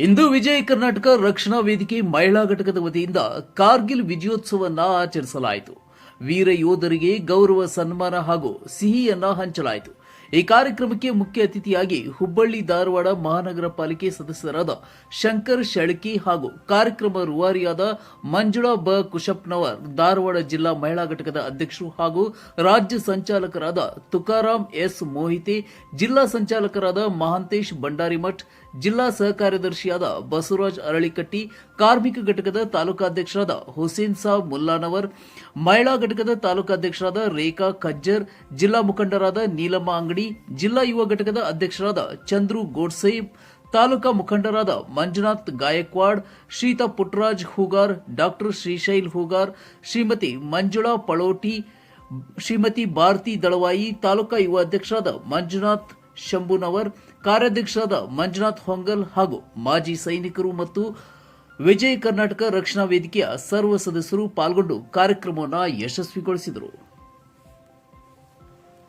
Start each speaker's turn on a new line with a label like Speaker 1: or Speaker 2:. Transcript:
Speaker 1: ಇಂದು ವಿಜಯ ಕರ್ನಾಟಕ ರಕ್ಷಣಾ ವೇದಿಕೆ ಮಹಿಳಾ ಘಟಕದ ವತಿಯಿಂದ ಕಾರ್ಗಿಲ್ ವಿಜಯೋತ್ಸವವನ್ನು ಆಚರಿಸಲಾಯಿತು. ವೀರ ಯೋಧರಿಗೆ ಗೌರವ ಸನ್ಮಾನ ಹಾಗೂ ಸಿಹಿಯನ್ನ ಹಂಚಲಾಯಿತು. ಈ ಕಾರ್ಯಕ್ರಮಕ್ಕೆ ಮುಖ್ಯ ಅತಿಥಿಯಾಗಿ ಹುಬ್ಬಳ್ಳಿ ಧಾರವಾಡ ಮಹಾನಗರ ಪಾಲಿಕೆ ಸದಸ್ಯರಾದ ಶಂಕರ್ ಶೆಳಕಿ ಹಾಗೂ ಕಾರ್ಯಕ್ರಮ ರೂವಾರಿಯಾದ ಮಂಜುಳಾ ಬ ಕುಶಪ್ಪನವರ್, ಧಾರವಾಡ ಜಿಲ್ಲಾ ಮಹಿಳಾ ಘಟಕದ ಅಧ್ಯಕ್ಷರು ಹಾಗೂ ರಾಜ್ಯ ಸಂಚಾಲಕರಾದ ತುಕಾರಾಂ ಎಸ್ ಮೋಹಿತೆ, ಜಿಲ್ಲಾ ಸಂಚಾಲಕರಾದ ಮಹಾಂತೇಶ್ ಭಂಡಾರಿಮಠ್, ಜಿಲ್ಲಾ ಸಹ ಕಾರ್ಯದರ್ಶಿಯಾದ ಬಸವರಾಜ್ ಅರಳಿಕಟ್ಟಿ, ಕಾರ್ಮಿಕ ಘಟಕದ ತಾಲೂಕಾಧ್ಯಕ್ಷರಾದ ಹುಸೇನ್ ಸಾಬ್ ಮುಲ್ಲಾನವರ್, ಮಹಿಳಾ ಘಟಕದ ತಾಲೂಕಾಧ್ಯಕ್ಷರಾದ ರೇಖಾ ಖಜ್ಜರ್, ಜಿಲ್ಲಾ ಮುಖಂಡರಾದ ನೀಲಮ್ಮ ಅಂಗಡಿ, ಜಿಲ್ಲಾ ಯುವ ಘಟಕದ ಅಧ್ಯಕ್ಷರಾದ ಚಂದ್ರು ಗೋಡ್ಸೆ, ತಾಲೂಕಾ ಮುಖಂಡರಾದ ಮಂಜುನಾಥ್ ಗಾಯಕ್ವಾಡ್, ಶ್ರೀತಾ ಪುಟ್ಟರಾಜ್ ಹೂಗಾರ್, ಡಾಕ್ಟರ್ ಶ್ರೀಶೈಲ್ ಹೂಗಾರ್, ಶ್ರೀಮತಿ ಮಂಜುಳಾ ಪಳೋಟಿ, ಶ್ರೀಮತಿ ಭಾರತಿ ದಳವಾಯಿ, ತಾಲೂಕಾ ಯುವ ಅಧ್ಯಕ್ಷರಾದ ಮಂಜುನಾಥ್ ಶಂಭುನವರ್, ಕಾರ್ಯಾಧ್ಯಕ್ಷರಾದ ಮಂಜುನಾಥ್ ಹೊಂಗಲ್ ಹಾಗೂ ಮಾಜಿ ಸೈನಿಕರು ಮತ್ತು ವಿಜಯ ಕರ್ನಾಟಕ ರಕ್ಷಣಾ ವೇದಿಕೆಯ ಸರ್ವ ಸದಸ್ಯರು ಪಾಲ್ಗೊಂಡು ಕಾರ್ಯಕ್ರಮವನ್ನು ಯಶಸ್ವಿಗೊಳಿಸಿದರು.